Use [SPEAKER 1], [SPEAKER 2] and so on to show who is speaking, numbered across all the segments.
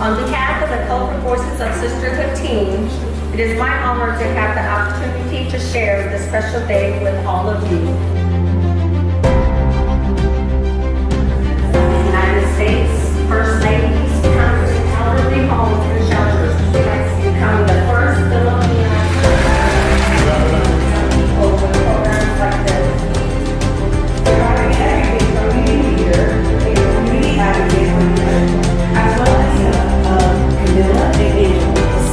[SPEAKER 1] On behalf of the Colorful Voices of Sisterhood team, it is my honor to have the opportunity to share this special day with all of you. United States First Ladies, counseling elderly homes and shelters, becoming the first Filipino people with programs like this. Providing everything from community leader, a community advocate for youth, as well as Camilla Big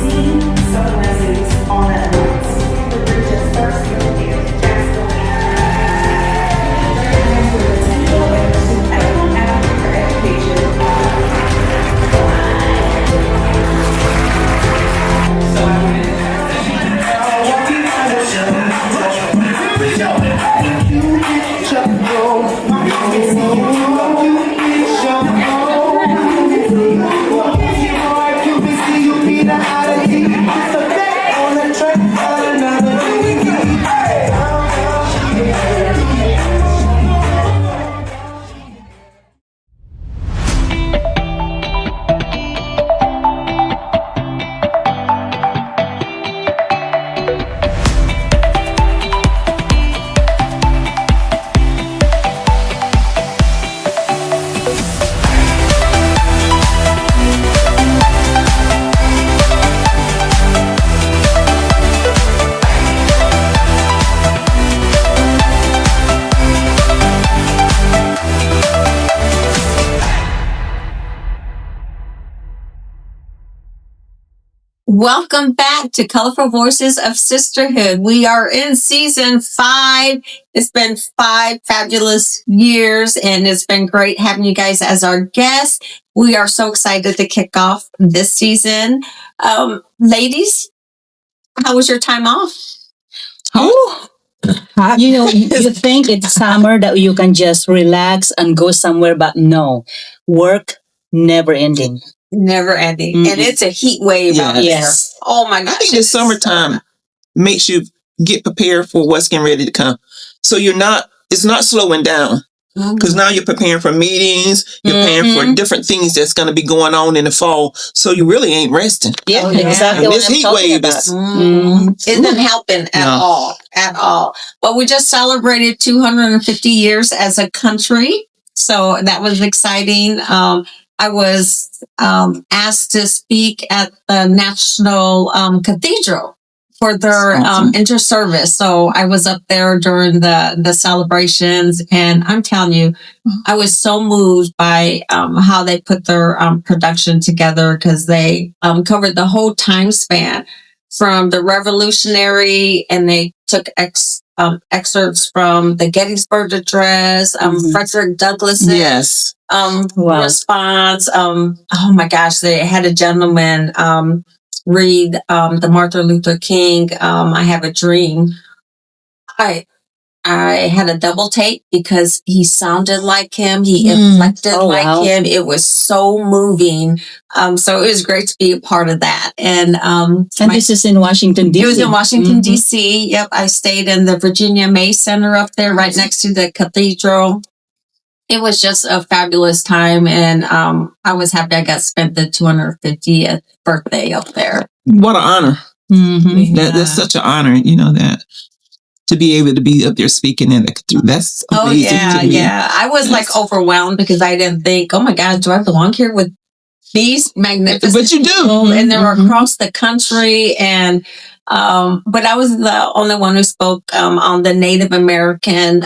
[SPEAKER 1] seeing some lessons on that night. The region's first Filipino to Jacksonville. Recognized the potential and pursue excellent advocate for education.
[SPEAKER 2] Welcome back to Colorful Voices of Sisterhood. We are in season 5. It's been 5 fabulous years, and it's been great having you guys as our guests. We are so excited to kick off this season. Ladies, how was your time off?
[SPEAKER 3] Oh, you think it's summer that you can just relax and go somewhere, but no, work never ending.
[SPEAKER 2] Never ending.
[SPEAKER 3] Mhm.
[SPEAKER 2] And it's a heat wave out there.
[SPEAKER 3] Yes.
[SPEAKER 2] Oh my
[SPEAKER 4] I
[SPEAKER 2] gosh.
[SPEAKER 4] think the summertime makes you get prepared for what's getting ready to come. So it's not slowing down because now you're preparing for meetings, you're preparing for different things that's going to be going on in the fall. So you really ain't resting.
[SPEAKER 3] Yeah,
[SPEAKER 2] Oh, yeah.
[SPEAKER 3] exactly.
[SPEAKER 4] And
[SPEAKER 3] What
[SPEAKER 4] this
[SPEAKER 3] I'm
[SPEAKER 4] heat
[SPEAKER 3] talking
[SPEAKER 4] wave
[SPEAKER 3] about.
[SPEAKER 4] is,
[SPEAKER 2] Isn't helping at
[SPEAKER 4] No.
[SPEAKER 2] all. But we just celebrated 250 years as a country. So that was exciting. I was asked to speak at the National Cathedral for their
[SPEAKER 4] Awesome.
[SPEAKER 2] inter-service. So I was up there during the celebrations, and I'm telling you, I was so moved by how they put their production together, because they covered the whole time span from the Revolutionary, and they took excerpts from the Gettysburg Address, Frederick Douglass's
[SPEAKER 4] yes.
[SPEAKER 3] Wow.
[SPEAKER 2] response. Oh my gosh, they had a gentleman read the Martin Luther King I Have a Dream. I had a double take because he sounded like him. He inflected like
[SPEAKER 3] wow.
[SPEAKER 2] him. It was so moving. So it was great to be a part of that. And
[SPEAKER 3] This is in Washington, D.C.
[SPEAKER 2] it was in Washington, D.C. Yep. I stayed in the Virginia May Center up there, right next to the cathedral. It was just a fabulous time. And I was happy I got to spend the 250th birthday up there.
[SPEAKER 4] What an honor.
[SPEAKER 3] Mm-hmm.
[SPEAKER 4] That's such an honor, that to be able to be up there speaking in the that's amazing to me.
[SPEAKER 2] Yeah. I was like overwhelmed because I didn't think, oh my God, do I belong here with these magnificent
[SPEAKER 4] But you do.
[SPEAKER 2] people? And they were across the country. And but I was the only one who spoke on the Native American,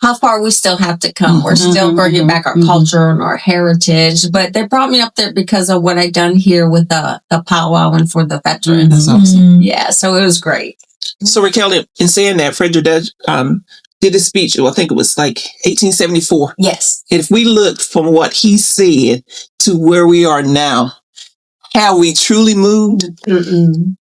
[SPEAKER 2] how far we still have to come. We're still bringing back our culture and our heritage. But they brought me up there because of what I'd done here with the powwow and for the veterans.
[SPEAKER 4] That's awesome.
[SPEAKER 2] Yeah, so it was great.
[SPEAKER 4] So Raquel, in saying that, Frederick did a speech, I think it was like 1874.
[SPEAKER 2] Yes.
[SPEAKER 4] If we looked from what he said to where we are now, have we truly moved?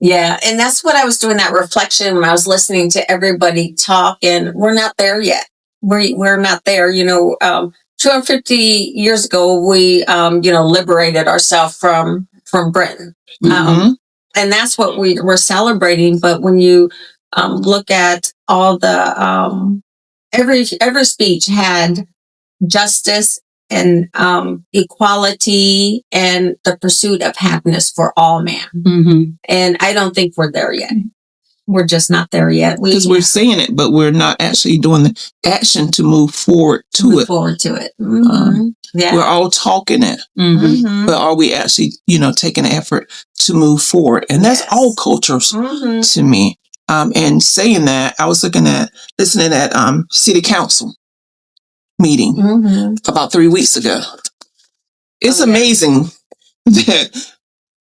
[SPEAKER 2] Yeah, and that's what I was doing, that reflection, when I was listening to everybody talk, and we're not there yet. We're not there. 250 years ago, we liberated ourselves from Britain, and that's what we're celebrating. But when you look at all the every speech had justice and equality and the pursuit of happiness for all man. And I don't think we're there yet. We're just not there yet.
[SPEAKER 4] Because we're saying it, but we're not actually doing the action to move forward to it.
[SPEAKER 2] Yeah.
[SPEAKER 4] We're all talking it, but are we actually, taking the effort to move forward? And that's all cultures to me. And saying that, I was listening at city council meeting about 3 weeks ago. It's amazing that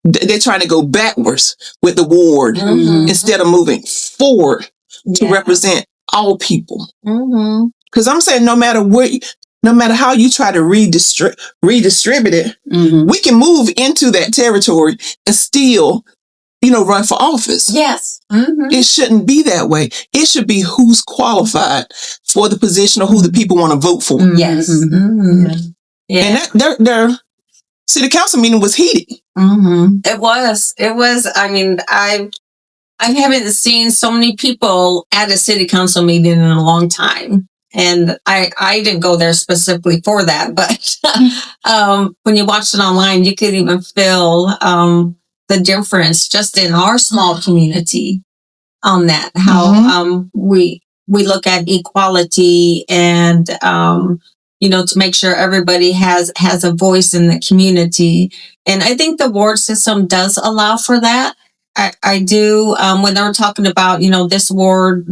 [SPEAKER 4] they're trying to go backwards with the ward instead of moving forward to represent all people. Because I'm saying no matter how you try to redistribute it, we can move into that territory and still, run for office.
[SPEAKER 2] Yes.
[SPEAKER 4] It shouldn't be that way. It should be who's qualified for the position or who the people want to vote for.
[SPEAKER 2] Yes.
[SPEAKER 4] And their city council meeting was heated.
[SPEAKER 2] It was. I mean, I haven't seen so many people at a city council meeting in a long time. And I didn't go there specifically for that, but when you watched it online, you could even feel the difference just in our small community on that. How we look at equality and to make sure everybody has a voice in the community. And I think the ward system does allow for that. I do when they were talking about this ward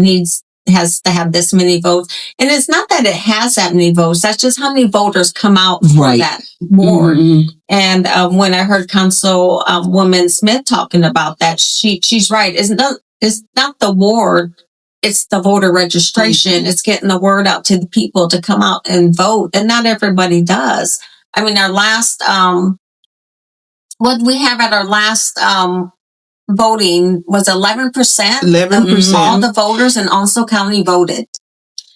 [SPEAKER 2] has to have this many votes. And it's not that it has that many votes. That's just how many voters come out for that ward. And when I heard Councilwoman Smith talking about that, she's right. It's not the ward. It's the voter registration. It's getting the word out to the people to come out and vote. And not everybody does. I mean, our last, what we have at our last voting was 11%.
[SPEAKER 4] 11%.
[SPEAKER 2] Of all the voters in Onslow County voted.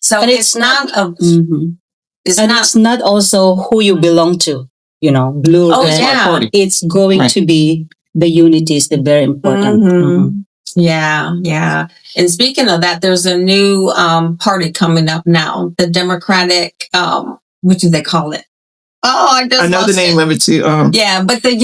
[SPEAKER 2] So
[SPEAKER 3] But
[SPEAKER 2] it's not
[SPEAKER 3] it's not also who you belong to, blue, red.
[SPEAKER 4] Party.
[SPEAKER 3] It's going to be the unity is the very important.
[SPEAKER 2] Yeah. And speaking of that, there's a new party coming up now, the Democratic, what do they call it? Oh, I
[SPEAKER 4] know the name of it too.
[SPEAKER 2] Yeah, but the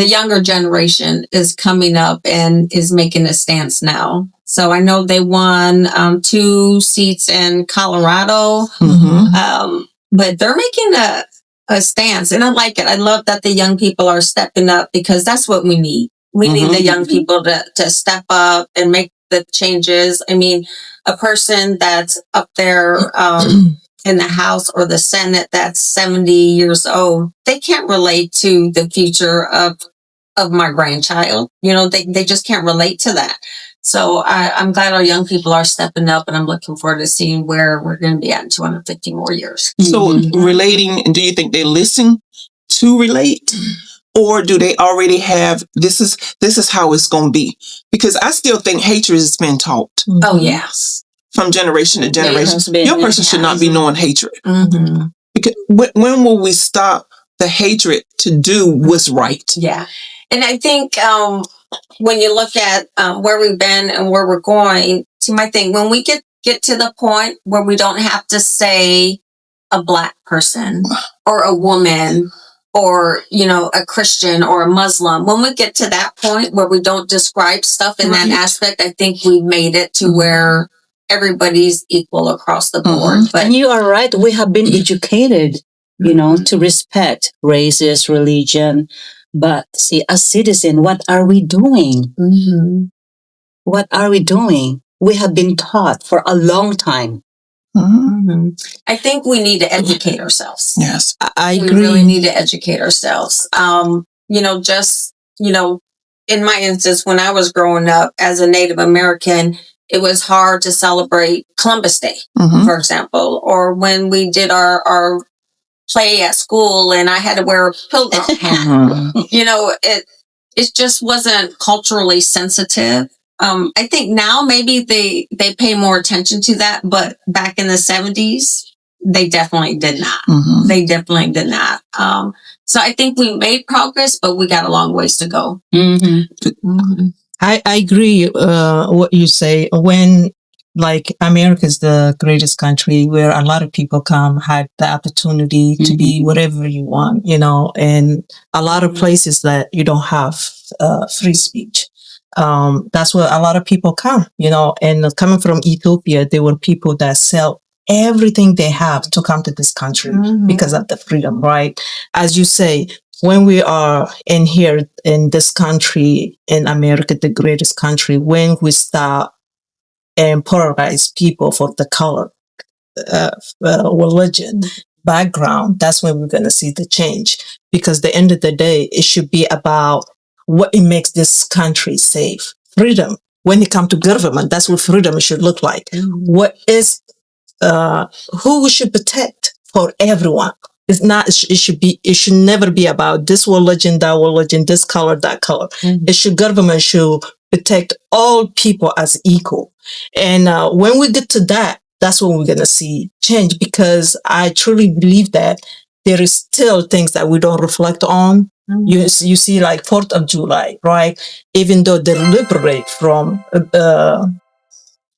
[SPEAKER 2] younger generation is coming up and is making a stance now. So I know they won 2 seats in Colorado, but they're making a stance, and I like it. I love that the young people are stepping up because that's what we need. We need the young people to step up and make the changes. I mean, a person that's up there in the House or the Senate that's 70 years old, they can't relate to the future of my grandchild. They just can't relate to that. So I'm glad our young people are stepping up, and I'm looking forward to seeing where we're going to be at in 250 more years.
[SPEAKER 4] So relating, do you think they listen to relate? Or do they already have, this is how it's going to be? Because I still think hatred has been taught.
[SPEAKER 2] Oh, yes.
[SPEAKER 4] From generation to generation. Your person should not be knowing hatred. Because when will we stop the hatred to do what's right?
[SPEAKER 2] Yeah. And I think when you look at where we've been and where we're going, to my thing, when we get to the point where we don't have to say a Black person or a woman or, a Christian or a Muslim, when we get to that point where we don't describe stuff in that aspect, I think we've made it to where everybody's equal across the board. But
[SPEAKER 3] and you are right. We have been educated, to respect races, religion. But see, as citizens, what are we doing? What are we doing? We have been taught for a long time.
[SPEAKER 2] I think we need to educate ourselves.
[SPEAKER 4] Yes,
[SPEAKER 3] I agree.
[SPEAKER 2] We really need to educate ourselves. In my instance, when I was growing up as a Native American, it was hard to celebrate Columbus Day, for example, or when we did our play at school and I had to wear a pilgrim hat. It just wasn't culturally sensitive. I think now maybe they pay more attention to that, but back in the 70s, they definitely did not. They definitely did not. So I think we made progress, but we got a long ways to go.
[SPEAKER 5] I agree what you say. When like America is the greatest country where a lot of people come, had the opportunity to be whatever you want, and a lot of places that you don't have free speech. That's where a lot of people come, and coming from Ethiopia, there were people that sell everything they have to come to this country because of the freedom, right? As you say, when we are in here in this country, in America, the greatest country, when we start and polarize people for the color, religion, background, that's when we're going to see the change. Because at the end of the day, it should be about what it makes this country safe. Freedom. When it comes to government, that's what freedom should look like. What is, who we should protect for everyone. It's not, it should never be about this religion, that religion, this color, that color. Government should protect all people as equal. And when we get to that, that's when we're going to see change, because I truly believe that there is still things that we don't reflect on. You see, like 4th of July, right? Even though they liberate from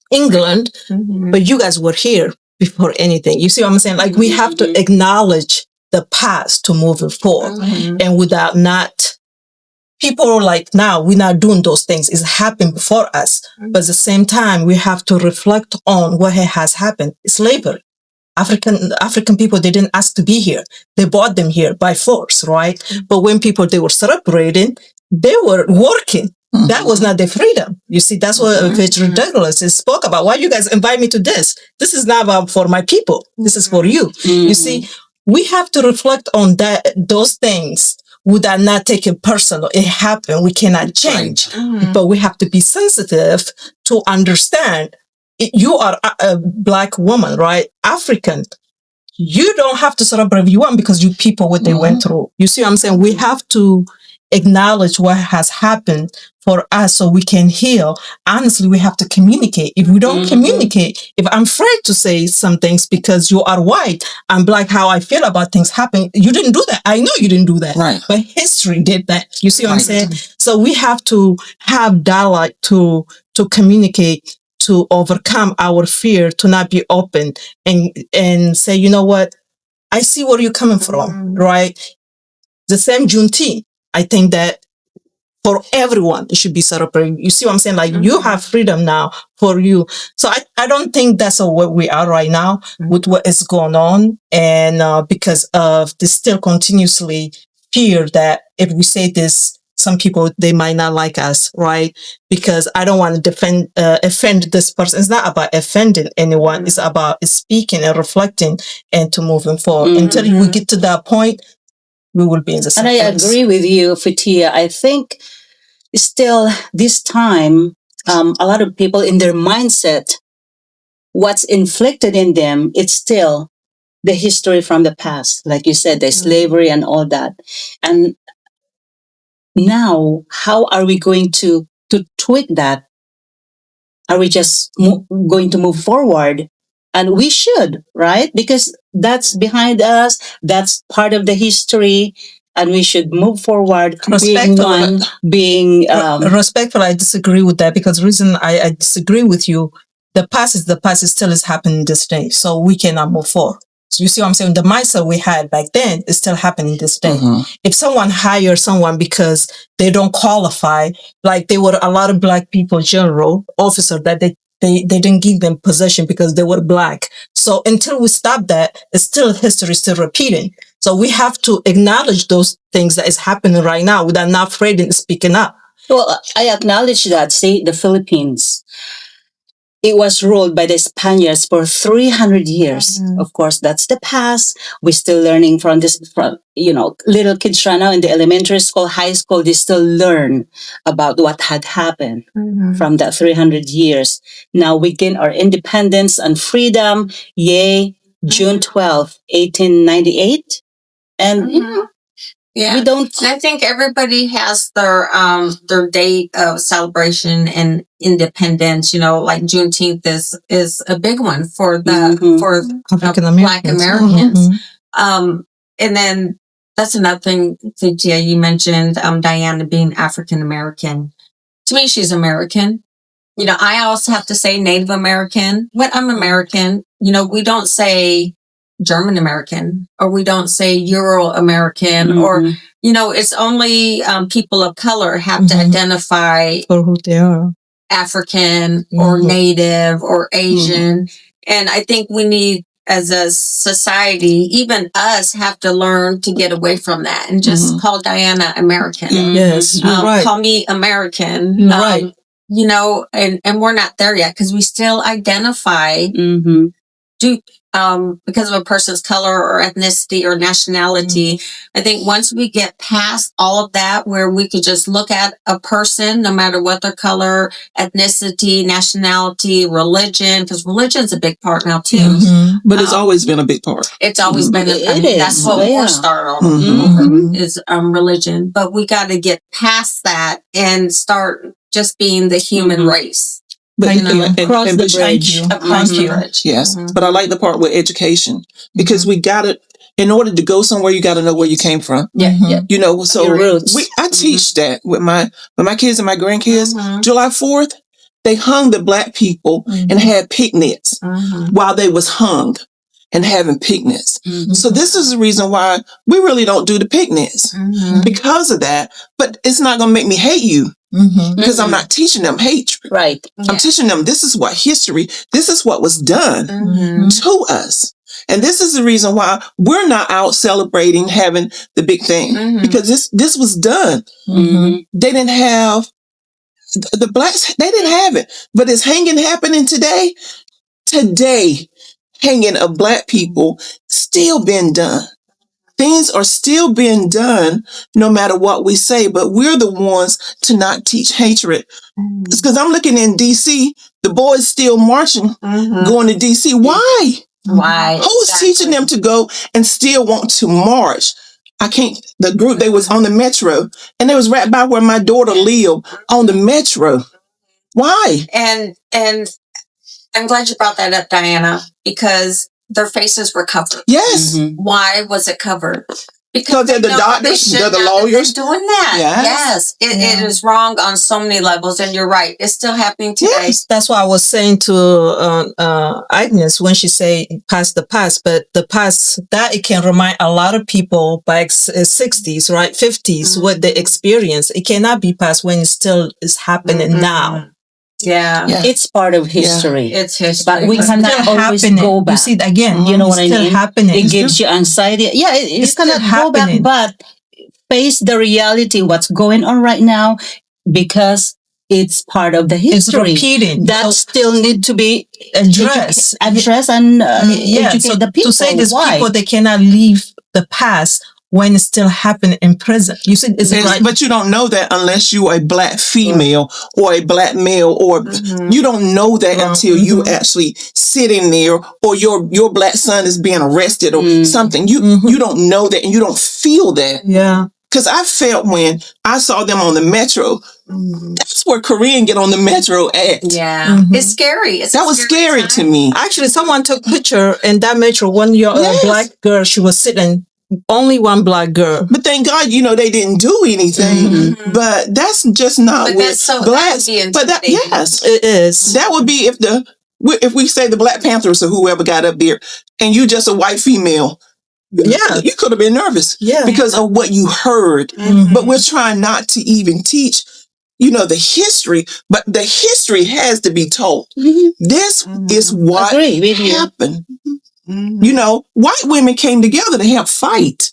[SPEAKER 5] England, but you guys were here before anything. You see what I'm saying? Like, we have to acknowledge the past to move it forward. And without not, people are like, now we're not doing those things. It's happened before us. But at the same time, we have to reflect on what has happened. Slavery. African people, they didn't ask to be here. They brought them here by force, right? But when they were celebrating, they were working. That was not their freedom. You see, that's what it's ridiculous. It spoke about, why you guys invite me to this? This is not about for my people. This is for you. You see, we have to reflect on those things without not taking personal. It happened. We cannot change, but we have to be sensitive to understand. You are a Black woman, right? African. You don't have to celebrate if you want, because you people, what they went through. You see what I'm saying? We have to acknowledge what has happened for us so we can heal. Honestly, we have to communicate. If we don't communicate, if I'm afraid to say some things because you are white, I'm Black, how I feel about things happen. You didn't do that. I know you didn't do that.
[SPEAKER 4] Right.
[SPEAKER 5] But history did that. You see what I'm saying? So we have to have dialogue to communicate, to overcome our fear, to not be open and say, you know what? I see where you're coming from, right? The same Juneteenth. I think that for everyone, it should be celebrated. You see what I'm saying? Like, you have freedom now for you. So I don't think that's where we are right now with what is going on. And because of this still continuously fear that if we say this, some people, they might not like us, right? Because I don't want to offend this person. It's not about offending anyone. It's about speaking and reflecting and to moving forward. Until we get to that point, we will be in the same place.
[SPEAKER 3] And I agree with you, Fatia. I think still this time, a lot of people in their mindset, what's inflicted in them, it's still the history from the past. Like you said, the slavery and all that. And now, how are we going to tweak that? Are we just going to move forward? And we should, right? Because that's behind us. That's part of the history. And we should move forward.
[SPEAKER 5] Respectful.
[SPEAKER 3] Respectful.
[SPEAKER 5] I disagree with that, because the reason I disagree with you, the past is still is happening this day. So we cannot move forward. So you see what I'm saying? The mindset we had back then is still happening this day. If someone hires someone because they don't qualify, like there were a lot of Black people, general officer, that they didn't give them position because they were Black. So until we stop that, it's still history still repeating. So we have to acknowledge those things that is happening right now without not afraid and speaking up.
[SPEAKER 3] Well, I acknowledge that. See, the Philippines, it was ruled by the Spaniards for 300 years. Of course, that's the past. We're still learning from this, little kids right now in the elementary school, high school, they still learn about what had happened from that 300 years. Now we gain our independence and freedom. Yay, June 12th, 1898. And
[SPEAKER 2] yeah,
[SPEAKER 3] we don't.
[SPEAKER 2] I think everybody has their date of celebration and independence. Like Juneteenth is a big one for for Black Americans. And then that's another thing, Fatia, you mentioned Diana being African American. To me, she's American. You know, I also have to say Native American, but I'm American. You know, we don't say German American, or we don't say Euro American, or, you know, it's only people of color have to identify
[SPEAKER 5] For who they are.
[SPEAKER 2] African or Native or Asian. And I think we need, as a society, even us have to learn to get away from that and just call Diana American.
[SPEAKER 5] Yes, you're right.
[SPEAKER 2] Call me American.
[SPEAKER 5] You're right.
[SPEAKER 2] You know, and we're not there yet because we still identify because of a person's color or ethnicity or nationality. I think once we get past all of that, where we could just look at a person, no matter what their color, ethnicity, nationality, religion, because religion's a big part now too.
[SPEAKER 4] But it's always been a big part.
[SPEAKER 2] It's always been, that's what we're started on, is religion. But we got to get past that and start just being the human race.
[SPEAKER 4] But
[SPEAKER 3] across the bridge.
[SPEAKER 2] Across the bridge.
[SPEAKER 4] Yes. But I like the part with education, because we got to, in order to go somewhere, you got to know where you came from. You know, so
[SPEAKER 3] Your roots.
[SPEAKER 4] I teach that with my kids and my grandkids. July 4th, they hung the Black people and had picnics while they was hung and having picnics. So this is the reason why we really don't do the picnics, because of that. But it's not going to make me hate you. Because I'm not teaching them hatred.
[SPEAKER 3] Right.
[SPEAKER 4] I'm teaching them this is what history, this is what was done to us. And this is the reason why we're not out celebrating having the big thing, because this was done. They didn't have, the Blacks, they didn't have it. But is hanging happening today? Today, hanging of Black people still being done. Things are still being done no matter what we say, but we're the ones to not teach hatred. It's because I'm looking in D.C., the boys still marching, going to D.C. Why?
[SPEAKER 2] Why?
[SPEAKER 4] Who's teaching them to go and still want to march? The group, they was on the metro, and they was right by where my daughter lived on the metro. Why?
[SPEAKER 2] And I'm glad you brought that up, Diana, because their faces were covered.
[SPEAKER 4] Yes.
[SPEAKER 2] Why was it covered?
[SPEAKER 4] Because they're the doctors, they're the lawyers.
[SPEAKER 2] Doing that. Yes. It is wrong on so many levels, and you're right. It's still happening today.
[SPEAKER 5] Yes, that's what I was saying to Agnes when she said past the past, but the past, that it can remind a lot of people by 60s, right, 50s, what they experienced. It cannot be past when it still is happening now.
[SPEAKER 2] Yeah.
[SPEAKER 3] It's part of history.
[SPEAKER 2] It's history.
[SPEAKER 3] But we cannot always go back.
[SPEAKER 5] You see it again.
[SPEAKER 3] You know what I mean?
[SPEAKER 5] Happening.
[SPEAKER 3] It gives you anxiety. Yeah, you cannot go back, but face the reality, what's going on right now, because it's part of the history.
[SPEAKER 5] It's repeating.
[SPEAKER 3] That still need to be
[SPEAKER 5] addressed
[SPEAKER 3] and educate the people.
[SPEAKER 5] To say these
[SPEAKER 3] Why?
[SPEAKER 5] people, they cannot leave the past when it's still happening in prison. You see, is it right?
[SPEAKER 4] But you don't know that unless you're a Black female or a Black male, or you don't know that until you actually sitting there, or your Black son is being arrested or something. You don't know that, and you don't feel that.
[SPEAKER 5] Yeah.
[SPEAKER 4] Because I felt when I saw them on the metro, that's where Korean get on the metro at.
[SPEAKER 2] Yeah. It's scary.
[SPEAKER 4] That was scary to me.
[SPEAKER 5] Actually, someone took a picture in that metro. One Black girl, she was sitting. Only one Black girl.
[SPEAKER 4] But thank God, they didn't do anything. But that's just not what Blacks. But that, yes,
[SPEAKER 5] it is.
[SPEAKER 4] That would be if we say the Black Panthers or whoever got up there, and you just a white female.
[SPEAKER 5] Yeah,
[SPEAKER 4] you could have been nervous.
[SPEAKER 5] Yeah,
[SPEAKER 4] because of what you heard. But we're trying not to even teach, the history. But the history has to be told. This is what happened. White women came together to help fight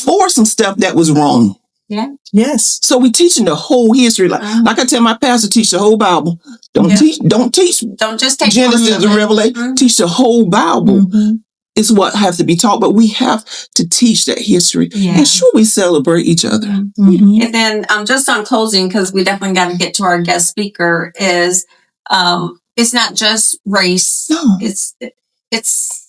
[SPEAKER 4] for some stuff that was wrong.
[SPEAKER 2] Yeah.
[SPEAKER 5] Yes.
[SPEAKER 4] So we teaching the whole history. Like I tell my pastor, teach the whole Bible. Don't teach.
[SPEAKER 2] Don't just take
[SPEAKER 4] Genesis and Revelation. Teach the whole Bible. Is what has to be taught. But we have to teach that history. And sure, we celebrate each other.
[SPEAKER 2] And then just on closing, because we definitely got to get to our guest speaker, is it's not just race. No. It's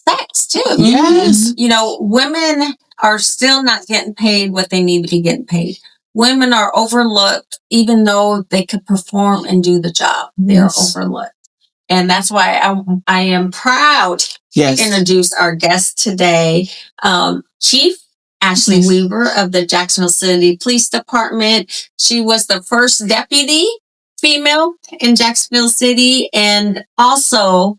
[SPEAKER 2] sex too.
[SPEAKER 4] Yes.
[SPEAKER 2] Women are still not getting paid what they need to be getting paid. Women are overlooked, even though they could perform and do the job. They are overlooked. And that's why I am proud to introduce our guest today, Chief Ashley Weaver of the Jacksonville Police Department. She was the first deputy female in Jacksonville City, and also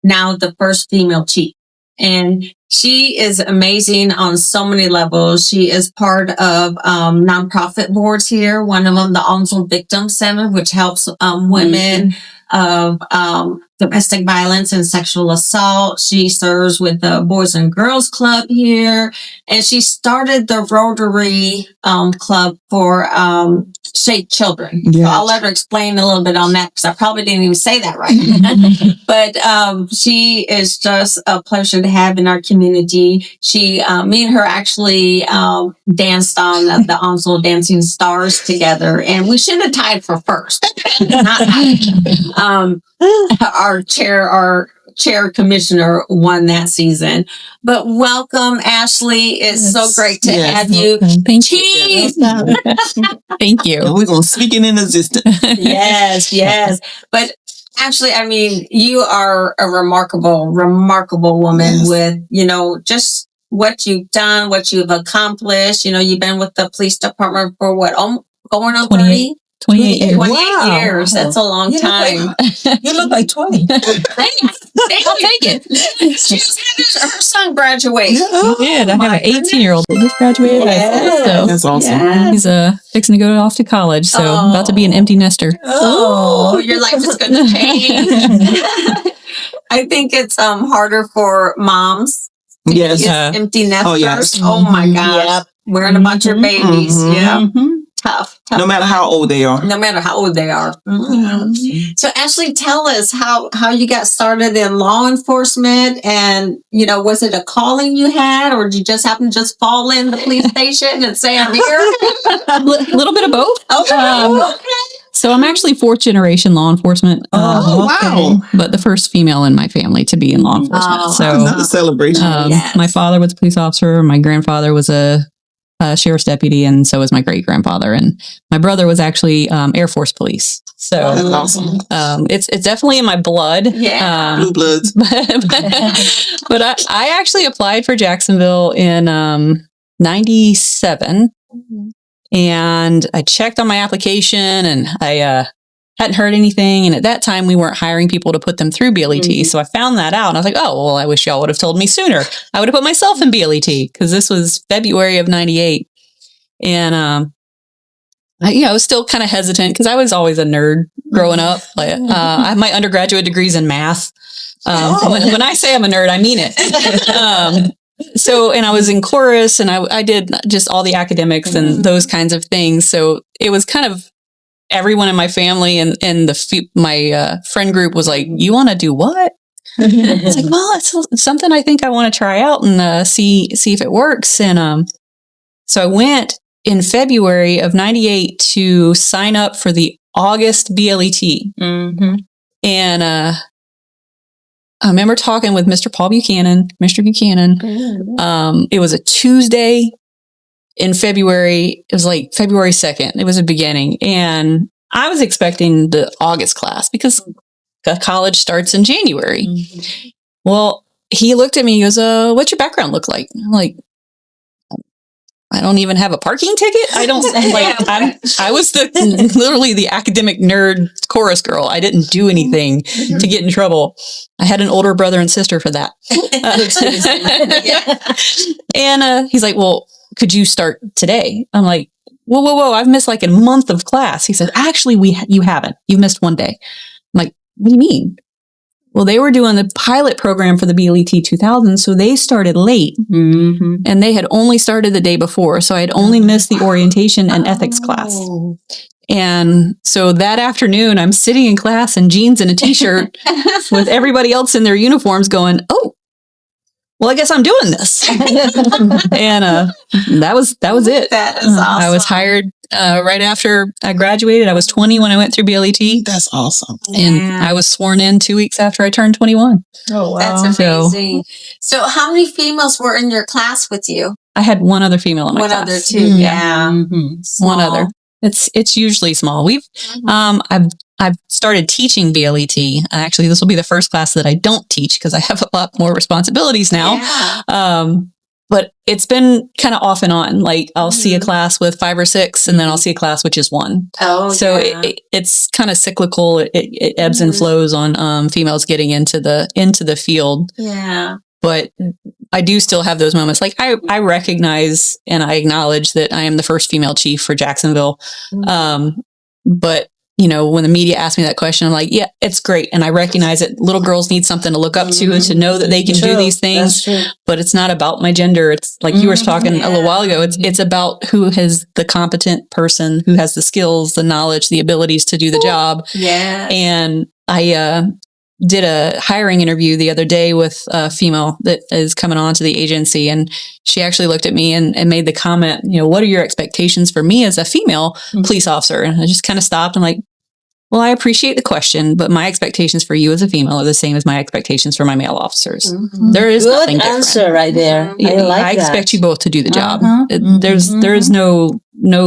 [SPEAKER 2] now the first female chief. And she is amazing on so many levels. She is part of nonprofit boards here. One of them, the Onslow Victim Center, which helps women of domestic violence and sexual assault. She serves with the Boys and Girls Club here, and she started the Rotary Club for Shake Children.
[SPEAKER 4] Yeah.
[SPEAKER 2] So I'll let her explain a little bit on that because I probably didn't even say that right. But she is just a pleasure to have in our community. She, me and her actually danced on the Onslow Dancing Stars together, and we should have tied for first. Not our chair commissioner won that season. But welcome, Ashley. It's so great to have you.
[SPEAKER 6] Thank you.
[SPEAKER 2] Chief.
[SPEAKER 6] Thank you.
[SPEAKER 4] And we're going to speak it in existence.
[SPEAKER 2] Yes. But actually, I mean, you are a remarkable woman with, just what you've done, what you've accomplished. You've been with the police department for what, going on 30?
[SPEAKER 6] 28 years.
[SPEAKER 2] 28
[SPEAKER 5] Wow.
[SPEAKER 2] years. That's a long time.
[SPEAKER 5] You look like 20.
[SPEAKER 2] I'll take it. Her son graduated.
[SPEAKER 6] I did. I have an 18-year-old that just graduated. So
[SPEAKER 4] That's awesome.
[SPEAKER 2] Yeah.
[SPEAKER 6] he's fixing to go off to college. So about to be an empty nester.
[SPEAKER 2] Oh, your life is going to change. I think it's harder for moms.
[SPEAKER 4] Yes.
[SPEAKER 2] It's empty nesters.
[SPEAKER 4] Oh, yes.
[SPEAKER 2] Oh my gosh.
[SPEAKER 3] Yep.
[SPEAKER 2] Wearing a bunch of babies.
[SPEAKER 4] Mhm.
[SPEAKER 2] Yeah.
[SPEAKER 6] Mhm.
[SPEAKER 2] Tough.
[SPEAKER 4] No matter how old they are.
[SPEAKER 2] No matter how old they are. So Ashley, tell us how you got started in law enforcement, and was it a calling you had, or did you just happen to just fall in the police station and say I'm here?
[SPEAKER 6] A little bit of both.
[SPEAKER 2] Okay.
[SPEAKER 6] So I'm actually fourth generation law enforcement.
[SPEAKER 4] Wow.
[SPEAKER 6] But the first female in my family to be in law enforcement.
[SPEAKER 2] Oh,
[SPEAKER 6] So
[SPEAKER 4] Another celebration.
[SPEAKER 2] Yes.
[SPEAKER 6] my father was a police officer. My grandfather was a sheriff's deputy, and so was my great grandfather. And my brother was actually Air Force police. So
[SPEAKER 4] That's awesome.
[SPEAKER 6] it's definitely in my blood.
[SPEAKER 2] Yeah.
[SPEAKER 4] Blue Bloods.
[SPEAKER 6] But I actually applied for Jacksonville in 97, and I checked on my application, and I hadn't heard anything. And at that time, we weren't hiring people to put them through BLET. So I found that out, and I was like, oh, well, I wish y'all would have told me sooner. I would have put myself in BLET, because this was February of 98. And I was still kind of hesitant, because I was always a nerd growing up. Like, I have my undergraduate degrees in math. When I say I'm a nerd, I mean it. And I was in chorus, and I did just all the academics and those kinds of things. So it was kind of everyone in my family and my friend group was like, you want to do what? It's like, well, it's something I think I want to try out and see if it works. And so I went in February of 98 to sign up for the August BLET.
[SPEAKER 3] Mm-hmm.
[SPEAKER 6] And I remember talking with Mr. Buchanan. It was a Tuesday in February. It was like February 2nd. It was the beginning. And I was expecting the August class because college starts in January. Mm-hmm. Well, he looked at me, he goes, what's your background look like? I'm like, I don't even have a parking ticket. I don't I was literally the academic nerd chorus girl. I didn't do anything to get in trouble. I had an older brother and sister for that. And he's like, well, could you start today? I'm like, whoa. I've missed like a month of class. He said, actually, you haven't. You've missed one day. I'm like, what do you mean? Well, they were doing the pilot program for the BLET 2000, so they started late.
[SPEAKER 3] Mm-hmm.
[SPEAKER 6] And they had only started the day before, so I had only missed the orientation and ethics class. And so that afternoon, I'm sitting in class in jeans and a t-shirt with everybody else in their uniforms going, oh, well, I guess I'm doing this. And that was it.
[SPEAKER 2] That is awesome.
[SPEAKER 6] I was hired right after I graduated. I was 20 when I went through BLET.
[SPEAKER 4] That's awesome.
[SPEAKER 6] And I was sworn in 2 weeks after I turned 21.
[SPEAKER 5] Oh, wow.
[SPEAKER 2] That's amazing. So how many females were in your class with you?
[SPEAKER 6] I had one other female in my
[SPEAKER 2] One
[SPEAKER 6] class.
[SPEAKER 2] other too. Yeah.
[SPEAKER 3] Mm-hmm.
[SPEAKER 6] One other. It's usually small. We've I've started teaching BLET. Actually, this will be the first class that I don't teach because I have a lot more responsibilities now.
[SPEAKER 2] Yeah.
[SPEAKER 6] but it's been kind of off and on. Like I'll see a class with 5 or 6, and then I'll see a class with just 1.
[SPEAKER 2] Oh,
[SPEAKER 6] So
[SPEAKER 2] yeah.
[SPEAKER 6] it's kind of cyclical. It ebbs and flows on females getting into the field.
[SPEAKER 2] Yeah.
[SPEAKER 6] But I do still have those moments. Like I recognize and I acknowledge that I am the first female chief for Jacksonville. But when the media asks me that question, I'm like, yeah, it's great. And I recognize that little girls need something to look up to and to know that they can do these things, but it's not about my gender. It's like you were talking a little while ago. It's about who has the competent person, who has the skills, the knowledge, the abilities to do the job.
[SPEAKER 2] Yeah.
[SPEAKER 6] And I, did a hiring interview the other day with a female that is coming on to the agency. And she actually looked at me and made the comment, what are your expectations for me as a female police officer? And I just kind of stopped. I'm like, well, I appreciate the question, but my expectations for you as a female are the same as my expectations for my male officers. There is
[SPEAKER 3] Good
[SPEAKER 6] nothing different.
[SPEAKER 3] answer right there. I
[SPEAKER 6] expect you both to do the job.
[SPEAKER 3] Uh-huh.
[SPEAKER 6] There is no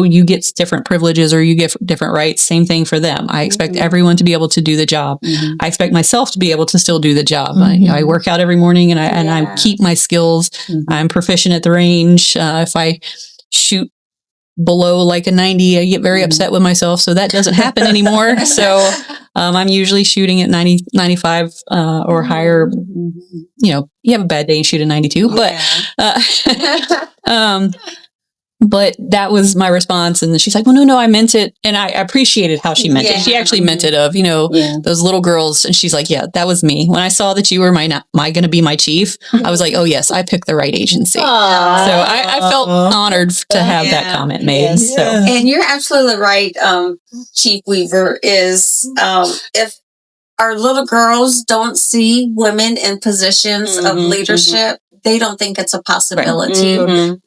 [SPEAKER 6] you get different privileges or you get different rights. Same thing for them. I expect everyone to be able to do the job. I expect myself to be able to still do the job. I work out every morning and I keep my skills. I'm proficient at the range. If I shoot below like a 90, I get very upset with myself. So that doesn't happen anymore. So I'm usually shooting at 90, 95 or higher. You have a bad day and shoot a 92, but that was my response. And she's like, well, no, I meant it. And I appreciated how she meant it. She actually meant it of, those little girls. And she's like, yeah, that was me. When I saw that you were going to be my chief, I was like, oh yes, I picked the right agency. So I felt honored to have that comment made.
[SPEAKER 3] Yes.
[SPEAKER 6] So.
[SPEAKER 2] And you're absolutely right, Chief Weaver, is if our little girls don't see women in positions of leadership, they don't think it's a possibility.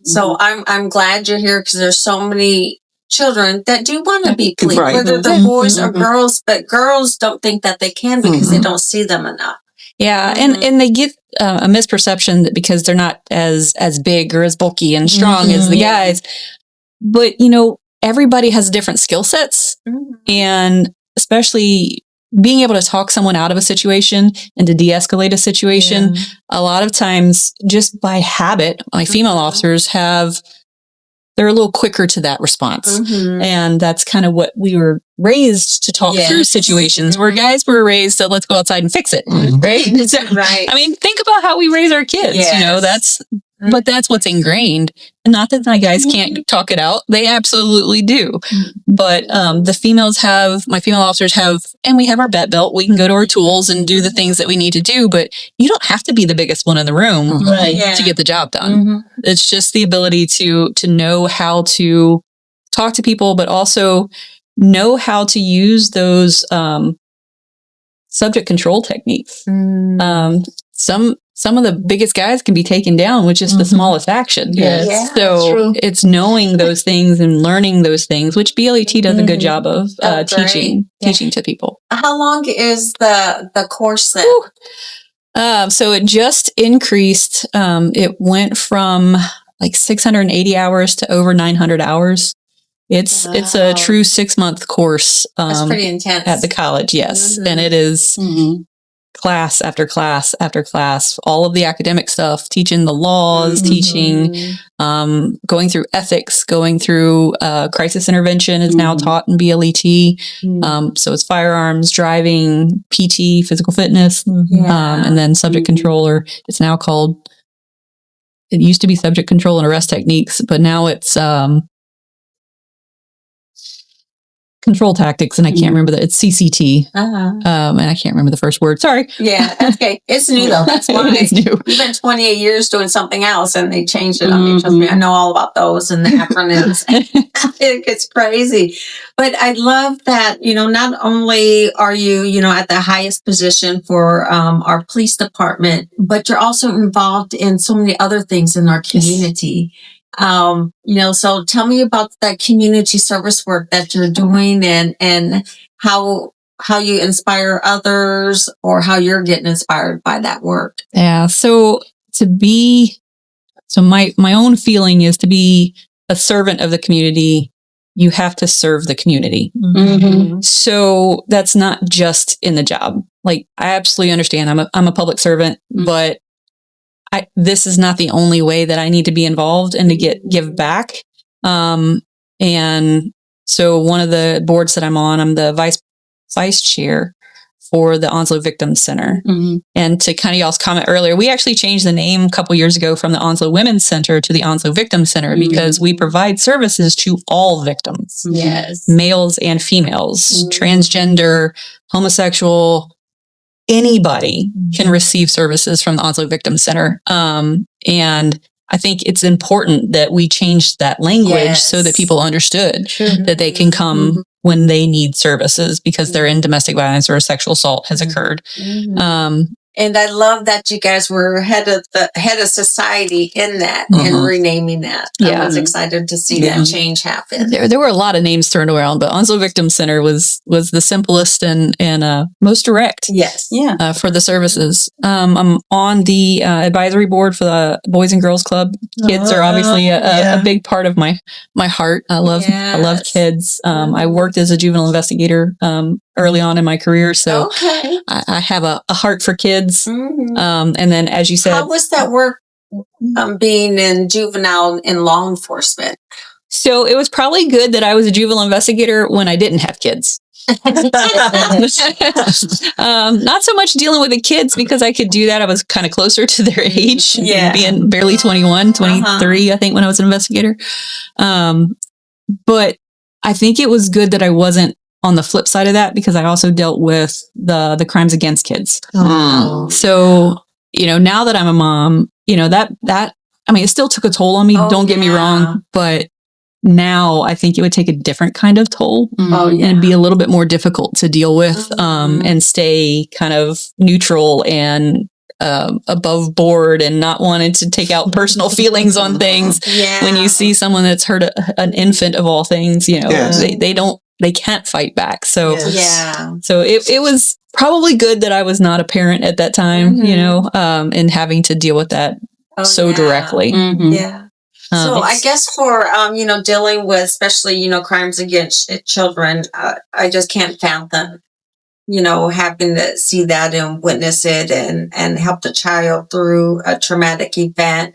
[SPEAKER 2] So I'm glad you're here because there's so many children that do want to be police, whether they're boys or girls, but girls don't think that they can because they don't see them enough.
[SPEAKER 6] Yeah, and they get a misperception that because they're not as big or as bulky and strong as the guys. But everybody has different skill sets, and especially being able to talk someone out of a situation and to de-escalate a situation, a lot of times just by habit, my female officers they're a little quicker to that response. And that's kind of what we were raised to talk through situations where guys were raised to let's go outside and fix it. Right? So,
[SPEAKER 2] Right.
[SPEAKER 6] I mean, think about how we raise our kids, but that's what's ingrained. And not that my guys can't talk it out. They absolutely do. But my female officers have, and we have our bet belt. We can go to our tools and do the things that we need to do, but you don't have to be the biggest one in the room to get the job done. It's just the ability to know how to talk to people, but also know how to use those subject control techniques. Some of the biggest guys can be taken down with just the smallest action. So it's knowing those things and learning those things, which BLET does a good job of teaching to people.
[SPEAKER 2] How long is the course then?
[SPEAKER 6] So it just increased. It went from like 680 hours to over 900 hours. It's a true 6-month course.
[SPEAKER 2] That's pretty intense.
[SPEAKER 6] At the college, yes. And it is class after class after class, all of the academic stuff, teaching the laws, teaching, going through ethics, going through crisis intervention is now taught in BLET. So it's firearms, driving, PT, physical fitness, and then subject control, or it's now called, it used to be subject control and arrest techniques, but now it's control tactics, and I can't remember that. It's CCT, and I can't remember the first word. Sorry.
[SPEAKER 2] Yeah, that's okay. It's new though. That's why.
[SPEAKER 6] It's new.
[SPEAKER 2] You've been 28 years doing something else, and they changed it on me. Trust me, I know all about those and the acronyms. It gets crazy, but I love that. Not only are you, at the highest position for our police department, but you're also involved in so many other things in our community. So tell me about that community service work that you're doing and how you inspire others or how you're getting inspired by that work.
[SPEAKER 6] Yeah. So my own feeling is to be a servant of the community. You have to serve the community. So that's not just in the job. Like I absolutely understand I'm a public servant, but this is not the only way that I need to be involved and to give back. And so one of the boards that I'm on, I'm the vice chair for the Onslow Victims Center.
[SPEAKER 3] Mhm.
[SPEAKER 6] And to kind of y'all's comment earlier, we actually changed the name a couple years ago from the Onslow Women's Center to the Onslow Victims Center because we provide services to all victims,
[SPEAKER 2] Yes.
[SPEAKER 6] males and females, transgender, homosexual, anybody can receive services from the Onslow Victims Center. And I think it's important that we changed that language so that people understood that they can come when they need services because they're in domestic violence or a sexual assault has occurred.
[SPEAKER 2] And I love that you guys were head of society in that and renaming that. I was excited to see that change happen.
[SPEAKER 6] There were a lot of names thrown around, but Onslow Victims Center was the simplest and most direct.
[SPEAKER 2] Yes.
[SPEAKER 3] Yeah.
[SPEAKER 6] For the services. I'm on the advisory board for the Boys and Girls Club. Kids are obviously a big part of my heart. I love kids. I worked as a juvenile investigator early on in my career, so I have a heart for kids. And then, as you said,
[SPEAKER 2] how was that work being in juvenile in law enforcement?
[SPEAKER 6] So it was probably good that I was a juvenile investigator when I didn't have kids. Not so much dealing with the kids because I could do that. I was kind of closer to their age, being barely 21, 23, I think, when I was an investigator. But I think it was good that I wasn't on the flip side of that because I also dealt with the crimes against kids. So, now that I'm a mom, that I mean, it still took a toll on me. Don't get me wrong, but now I think it would take a different kind of toll and be a little bit more difficult to deal with and stay kind of neutral and above board and not wanting to take out personal feelings on things. When you see someone that's hurt an infant of all things, they can't fight back. So so it was probably good that I was not a parent at that time, and having to deal with that directly.
[SPEAKER 2] So I guess for, dealing with, especially, crimes against children, I just can't fathom, having to see that and witness it and help the child through a traumatic event.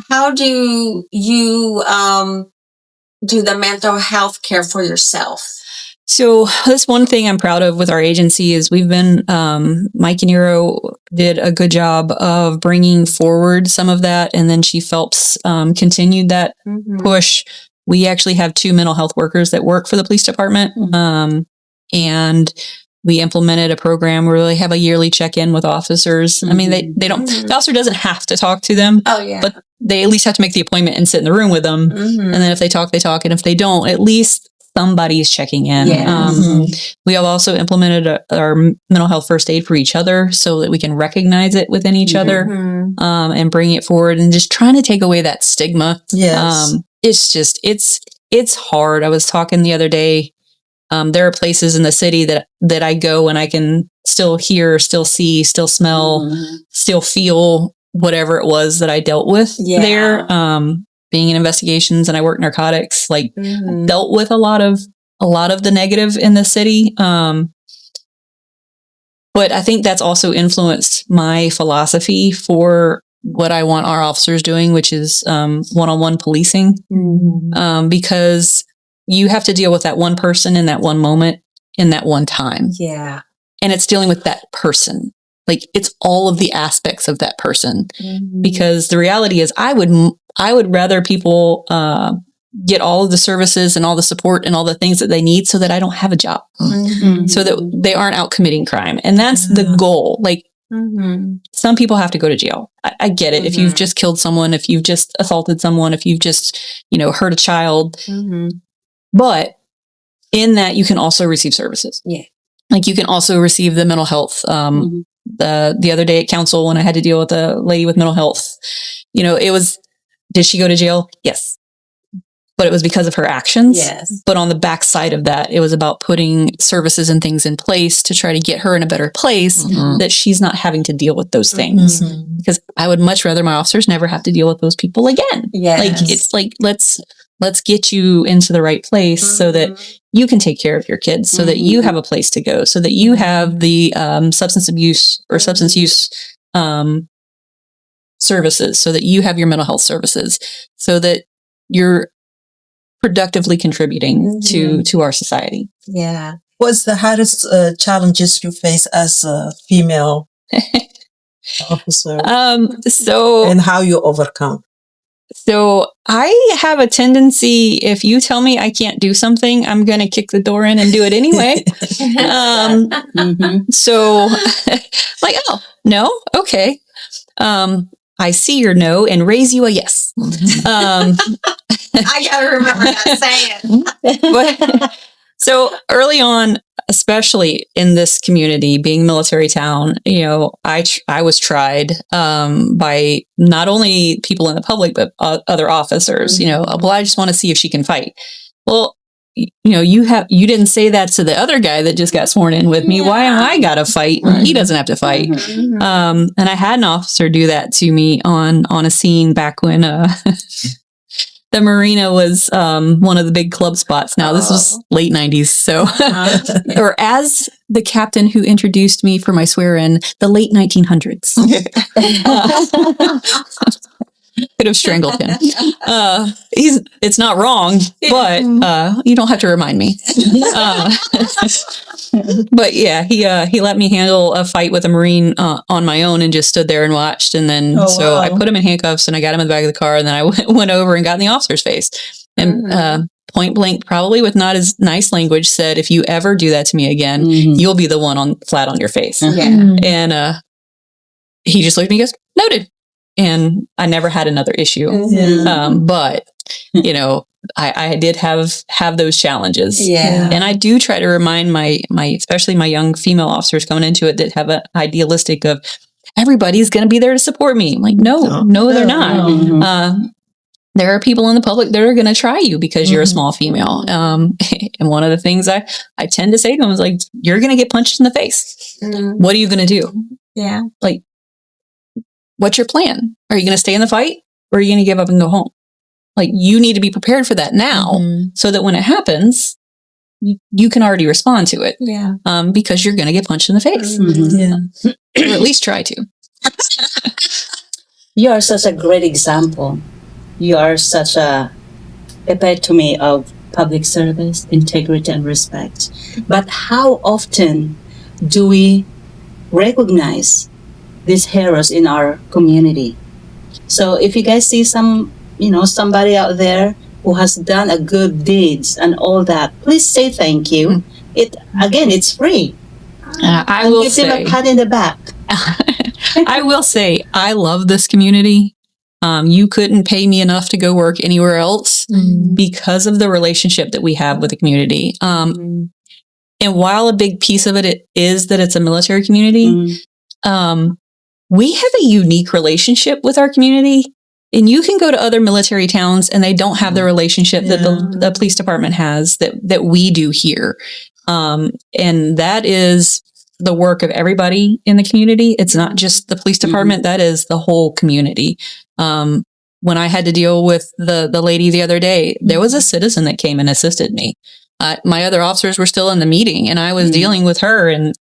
[SPEAKER 2] How do you do the mental health care for yourself?
[SPEAKER 6] So that's one thing I'm proud of with our agency is we've been, Mike Yaniro did a good job of bringing forward some of that. And then Chief Phelps continued that push. We actually have 2 mental health workers that work for the police department. And we implemented a program where they have a yearly check-in with officers. I mean, they don't, the officer doesn't have to talk to them, but they at least have to make the appointment and sit in the room with them. And then if they talk, they talk. And if they don't, at least somebody's checking in. We have also implemented our mental health first aid for each other so that we can recognize it within each other and bring it forward and just trying to take away that stigma. It's just, it's hard. I was talking the other day. There are places in the city that I go and I can still hear, still see, still smell, still feel whatever it was that I dealt with there. Being in investigations and I work narcotics, dealt with a lot of the negative in the city. But I think that's also influenced my philosophy for what I want our officers doing, which is one-on-one policing, because you have to deal with that one person in that one moment in that one time. And it's dealing with that person. It's all of the aspects of that person, because the reality is I would rather people get all of the services and all the support and all the things that they need so that I don't have a job, so that they aren't out committing crime. And that's the goal. Some people have to go to jail. I get it. If you've just killed someone, if you've just assaulted someone, if you've just, hurt a child, but in that you can also receive services. You can also receive the mental health, the other day at council when I had to deal with a lady with mental health, it was, did she go to jail? Yes. But it was because of her actions. But on the backside of that, it was about putting services and things in place to try to get her in a better place that she's not having to deal with those things. Because I would much rather my officers never have to deal with those people again. It's let's get you into the right place so that you can take care of your kids, so that you have a place to go, so that you have the substance abuse or substance use services, so that you have your mental health services, so that you're productively contributing to our society.
[SPEAKER 2] Yeah.
[SPEAKER 5] What's the hardest challenges you face as a female officer, and how you overcome?
[SPEAKER 6] So I have a tendency, if you tell me I can't do something, I'm going to kick the door in and do it anyway. So like, oh, no? Okay. I see your no and raise you a yes.
[SPEAKER 2] I gotta remember that saying.
[SPEAKER 6] But, so early on, especially in this community, being military town, you know, I was tried by not only people in the public, but other officers. You know, well, I just want to see if she can fight. Well, you know, you didn't say that to the other guy that just got sworn in with me. Why am I gotta fight? He doesn't have to fight. And I had an officer do that to me on a scene back when the marina was one of the big club spots. Now this was late 90s, so or as the captain who introduced me for my swear-in, the late 1900s. Could have strangled him. It's not wrong, but you don't have to remind me. But yeah, he let me handle a fight with a Marine on my own and just stood there and watched. And then I put him in handcuffs and I got him in the back of the car, and then I went over and got in the officer's face and point blank, probably with not as nice language, said, "If you ever do that to me again, you'll be the one flat on your face." And he just looked at me and goes, "Noted." And I never had another issue. But, you know, I did have those challenges. Yeah. And I do try to remind my especially my young female officers coming into it that have an idealistic of everybody's going to be there to support me. I'm like, no, they're not. There are people in the public that are going to try you because you're a small female. And one of the things I tend to say to them is like, you're going to get punched in the face. What are you going to do?
[SPEAKER 2] Yeah.
[SPEAKER 6] Like, what's your plan? Are you going to stay in the fight, or are you going to give up and go home? Like, you need to be prepared for that now, so that when it happens, you can already respond to it. Yeah. Because you're going to get punched in the face. Or at least try to.
[SPEAKER 3] You are such a great example. You are such a epitome of public service, integrity, and respect. But how often do we recognize these heroes in our community? So if you guys see somebody out there who has done a good deeds and all that, please say thank you. It's free.
[SPEAKER 6] I will
[SPEAKER 3] give
[SPEAKER 6] say,
[SPEAKER 3] them a pat in the back.
[SPEAKER 6] I will say, I love this community. You couldn't pay me enough to go work anywhere else because of the relationship that we have with the community. And while a big piece of it is that it's a military community, we have a unique relationship with our community, and you can go to other military towns and they don't have the relationship that the police department has that we do here. And that is the work of everybody in the community. It's not just the police department. That is the whole community. When I had to deal with the lady the other day, there was a citizen that came and assisted me. My other officers were still in the meeting and I was dealing with her, and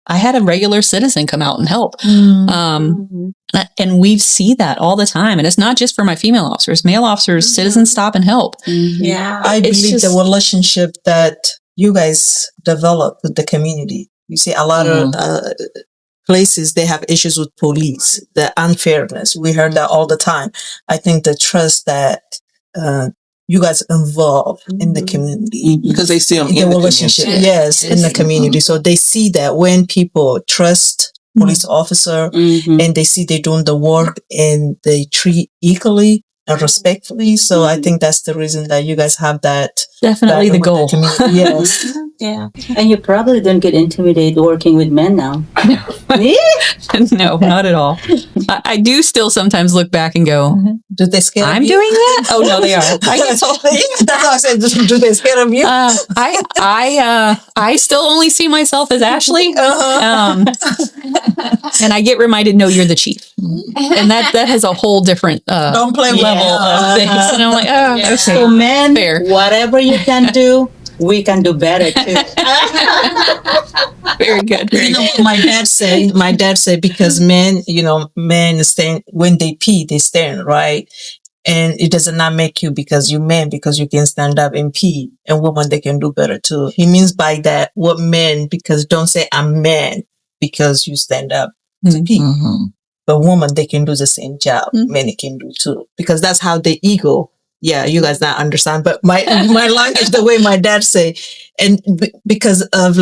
[SPEAKER 6] I had a regular citizen come out and help. And we see that all the time. And it's not just for my female officers, male officers, citizens stop and help.
[SPEAKER 5] Yeah. I believe the relationship that you guys develop with the community. You see, a lot of places, they have issues with police, the unfairness. We heard that all the time. I think the trust that you guys involve in the community,
[SPEAKER 4] because they see them in
[SPEAKER 5] the relationship, in the community. So they see that when people trust police officer and they see they're doing the work and they treat equally and respectfully. So I think that's the reason that you guys have that.
[SPEAKER 6] Definitely the goal.
[SPEAKER 5] Yes.
[SPEAKER 2] Yeah.
[SPEAKER 3] And you probably don't get intimidated working with men now.
[SPEAKER 6] No, not at all. I do still sometimes look back and go,
[SPEAKER 5] do they scare
[SPEAKER 6] I'm
[SPEAKER 5] you?
[SPEAKER 6] doing that? Oh no, they are.
[SPEAKER 5] That's what I said. Do they scare of you?
[SPEAKER 6] I still only see myself as Ashley. And I get reminded, no, you're the chief. And that has a whole different
[SPEAKER 5] Don't play
[SPEAKER 6] level of things. And I'm like, oh, okay.
[SPEAKER 3] So men,
[SPEAKER 6] Fair.
[SPEAKER 3] whatever you can do, we can do better too.
[SPEAKER 6] Very good.
[SPEAKER 5] You know, my dad said, because men stand, when they pee, they stand, right? And it does not make you because you men, because you can stand up and pee. And women, they can do better too. He means by that, what men, because don't say I'm man because you stand up to pee.
[SPEAKER 4] Mm-hmm.
[SPEAKER 5] But women, they can do the same job. Men can do too. Because that's how the ego. Yeah, you guys not understand. But my language, the way my dad say, and because of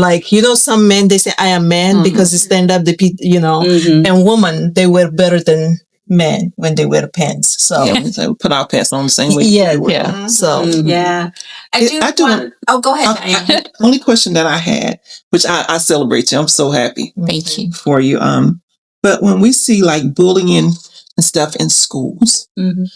[SPEAKER 5] some men, they say I am man because they stand up, they pee, and women, they wear better than men when they wear pants. So
[SPEAKER 4] Yeah, we put our pants on the same way.
[SPEAKER 5] yeah. So
[SPEAKER 2] Yeah. Oh, go ahead, Diane.
[SPEAKER 4] Only question that I had, which I celebrate you. I'm so happy
[SPEAKER 6] Thank you.
[SPEAKER 4] for you. But when we see like bullying and stuff in schools,
[SPEAKER 3] Mhm.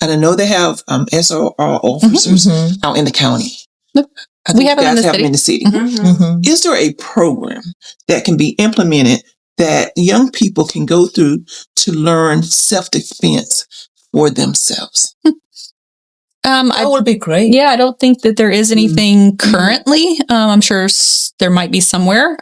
[SPEAKER 4] and I know they have SRO officers out in the county.
[SPEAKER 6] Yep.
[SPEAKER 4] I think
[SPEAKER 6] We have
[SPEAKER 4] you
[SPEAKER 6] them in
[SPEAKER 4] guys
[SPEAKER 6] the
[SPEAKER 4] have
[SPEAKER 6] city.
[SPEAKER 4] them in the city.
[SPEAKER 5] Mhm.
[SPEAKER 4] Is there a program that can be implemented that young people can go through to learn self-defense for themselves?
[SPEAKER 5] That would be great.
[SPEAKER 6] Yeah, I don't think that there is anything currently. I'm sure there might be somewhere.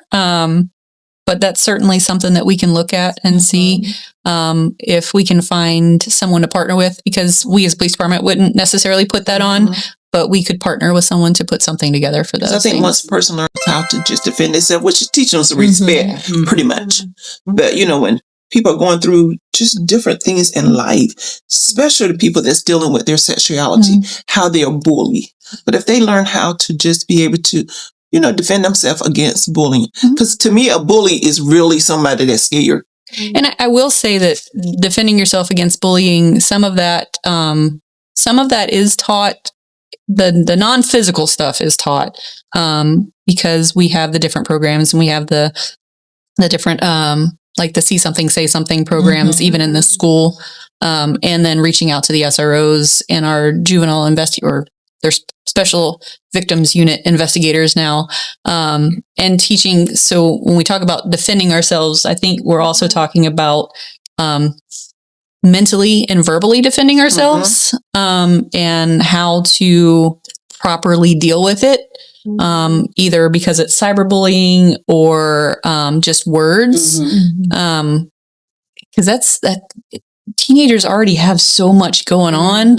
[SPEAKER 6] But that's certainly something that we can look at and see if we can find someone to partner with, because we as police department wouldn't necessarily put that on, but we could partner with someone to put something together for those.
[SPEAKER 4] I think
[SPEAKER 6] things.
[SPEAKER 4] once a person learns how to just defend themselves, which is teaching them some respect, pretty much. But when people are going through just different things in life, especially the people that's dealing with their sexuality, how they are bullied. But if they learn how to just be able to defend themselves against bullying. Because to me, a bully is really somebody that's scared.
[SPEAKER 6] And I will say that defending yourself against bullying, some of that is taught. The non-physical stuff is taught because we have the different programs and we have the different like the See Something, Say Something programs, even in the school, and then reaching out to the SROs and our juvenile or there's special victims unit investigators now, and teaching. So when we talk about defending ourselves, I think we're also talking about mentally and verbally defending ourselves, and how to properly deal with it, either because it's cyberbullying or just words, because that. Teenagers already have so much going on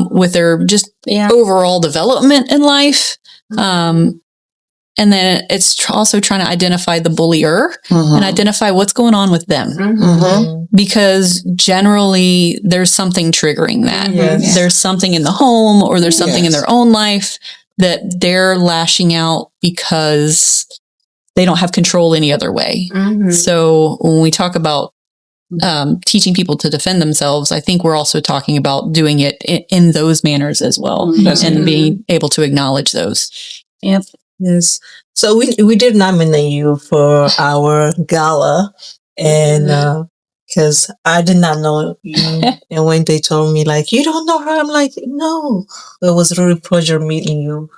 [SPEAKER 6] with their just overall development in life. And then it's also trying to identify the bullier and identify what's going on with them. Because generally there's something triggering that.
[SPEAKER 5] Yes.
[SPEAKER 6] There's something in the home or there's something in their own life that they're lashing out because they don't have control any other way. So when we talk about teaching people to defend themselves, I think we're also talking about doing it in those manners as well, and being able to acknowledge those.
[SPEAKER 3] Yep.
[SPEAKER 5] Yes. So we did nominate you for our gala, and because I did not know you, and when they told me you don't know her, I'm like, no. It was really a pleasure meeting you.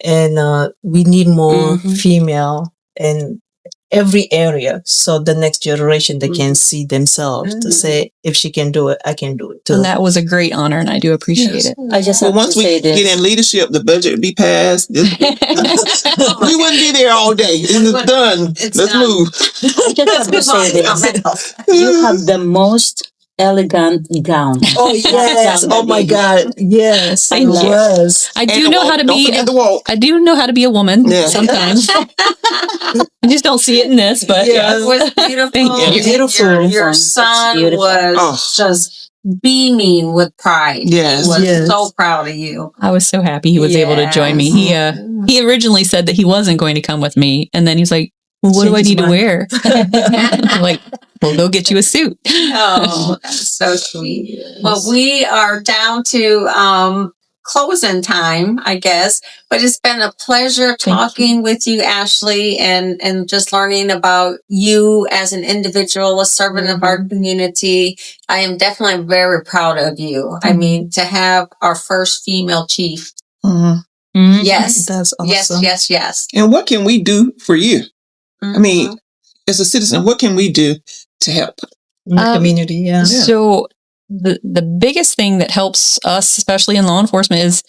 [SPEAKER 5] And we need more female in every area, so the next generation, they can see themselves to say, if she can do it, I can do it too.
[SPEAKER 6] And that was a great honor, and I do appreciate it.
[SPEAKER 3] I just
[SPEAKER 4] Well,
[SPEAKER 3] have
[SPEAKER 4] once
[SPEAKER 3] to
[SPEAKER 4] we
[SPEAKER 3] say this.
[SPEAKER 4] get in leadership, the budget would be passed. We wouldn't be there all day. It's done. Let's move.
[SPEAKER 3] I just have to say this. You have the most elegant gown.
[SPEAKER 5] Oh yes! Oh my God! Yes,
[SPEAKER 6] Thank
[SPEAKER 5] it
[SPEAKER 6] you.
[SPEAKER 5] was.
[SPEAKER 6] I do
[SPEAKER 4] And the
[SPEAKER 6] know
[SPEAKER 4] walk.
[SPEAKER 6] how to
[SPEAKER 4] Don't
[SPEAKER 6] be.
[SPEAKER 4] forget the walk.
[SPEAKER 6] I do know how to be a woman
[SPEAKER 4] Yeah.
[SPEAKER 6] sometimes. I just don't see it in this, but
[SPEAKER 5] Yeah.
[SPEAKER 2] It was beautiful.
[SPEAKER 6] Thank you.
[SPEAKER 5] Beautiful.
[SPEAKER 2] Your
[SPEAKER 3] It's
[SPEAKER 2] son
[SPEAKER 3] beautiful.
[SPEAKER 2] was just beaming with pride.
[SPEAKER 4] Yes.
[SPEAKER 2] He was
[SPEAKER 5] Yes.
[SPEAKER 2] so proud of you.
[SPEAKER 6] I was so happy he was able to join me. He originally said that he wasn't going to come with me, and then he's like, "Well, what do I
[SPEAKER 5] Changed
[SPEAKER 6] need to
[SPEAKER 5] his
[SPEAKER 6] wear?" I'm like, "We'll go get you a suit."
[SPEAKER 2] Oh, that's so sweet. Well, we are down to closing time, I guess. But it's been a pleasure talking with you, Ashley, and just learning about you as an individual, a servant of our community. I am definitely very proud of you. I mean, to have our first female chief. Yes.
[SPEAKER 5] That's awesome.
[SPEAKER 2] Yes.
[SPEAKER 4] And what can we do for you? I mean, as a citizen, what can we do to help?
[SPEAKER 5] In the community, yeah.
[SPEAKER 6] So the biggest thing that helps us, especially in law enforcement, is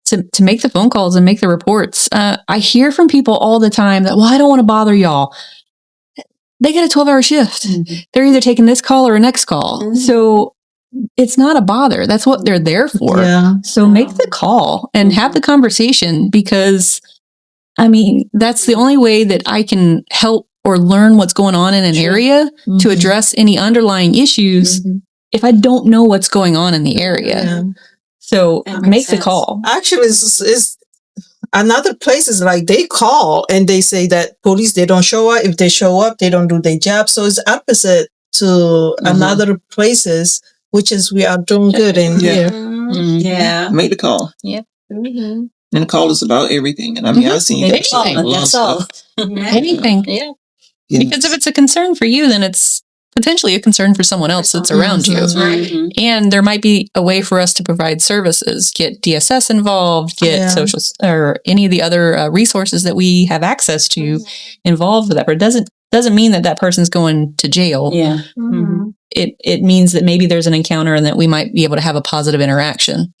[SPEAKER 6] to make the phone calls and make the reports. I hear from people all the time that, well, I don't want to bother y'all. They got a 12-hour shift. They're either taking this call or a next call. So it's not a bother. That's what they're there for.
[SPEAKER 5] Yeah.
[SPEAKER 6] So make the call and have the conversation, because I mean, that's the only way that I can help or learn what's going on in an area to address any underlying issues if I don't know what's going on in the area.
[SPEAKER 5] Yeah.
[SPEAKER 6] So make the call.
[SPEAKER 5] Actually, it's another place is like they call and they say that police, they don't show up. If they show up, they don't do their job. So it's opposite to another places, which is we are doing good in here.
[SPEAKER 2] Yeah.
[SPEAKER 4] Make the call.
[SPEAKER 6] Yep.
[SPEAKER 4] And the call is about everything. And I mean, I've seen
[SPEAKER 6] Anything.
[SPEAKER 3] That's all.
[SPEAKER 6] Anything.
[SPEAKER 3] Yeah.
[SPEAKER 6] Because if it's a concern for you, then it's potentially a concern for someone else that's around you. And there might be a way for us to provide services, get DSS involved, get social or any of the other resources that we have access to involved with that. But it doesn't mean that person's going to jail.
[SPEAKER 3] Yeah.
[SPEAKER 6] It means that maybe there's an encounter and that we might be able to have a positive interaction.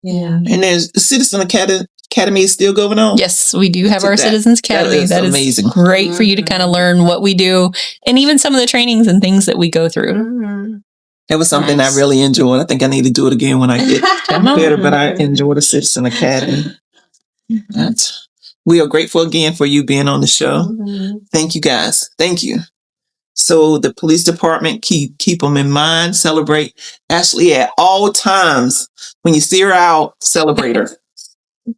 [SPEAKER 2] Yeah.
[SPEAKER 4] And there's the Citizen Academy is still going on.
[SPEAKER 6] Yes, we do have our Citizens Academy.
[SPEAKER 4] That is amazing.
[SPEAKER 6] Great for you to kind of learn what we do and even some of the trainings and things that we go through.
[SPEAKER 4] That was something I really enjoyed. I think I need to do it again when I get better, but I enjoy the Citizen Academy. We are grateful again for you being on the show. Thank you, guys. Thank you. So the police department, keep them in mind. Celebrate Ashley at all times. When you see her out, celebrate her.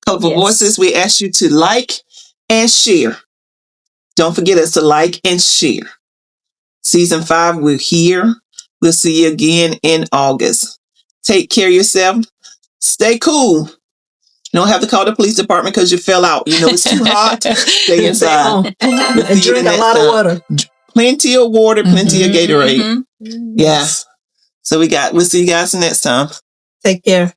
[SPEAKER 4] Colorful Voices, we ask you to like and share. Don't forget us to like and share. Season 5, we're here. We'll see you again in August. Take care of yourself. Stay cool. You don't have to call the police department because you fell out. You know it's too hot. Stay inside.
[SPEAKER 5] And drink a lot of water.
[SPEAKER 4] Plenty of water, plenty of Gatorade. Yeah. So we'll see you guys next time.
[SPEAKER 5] Take care.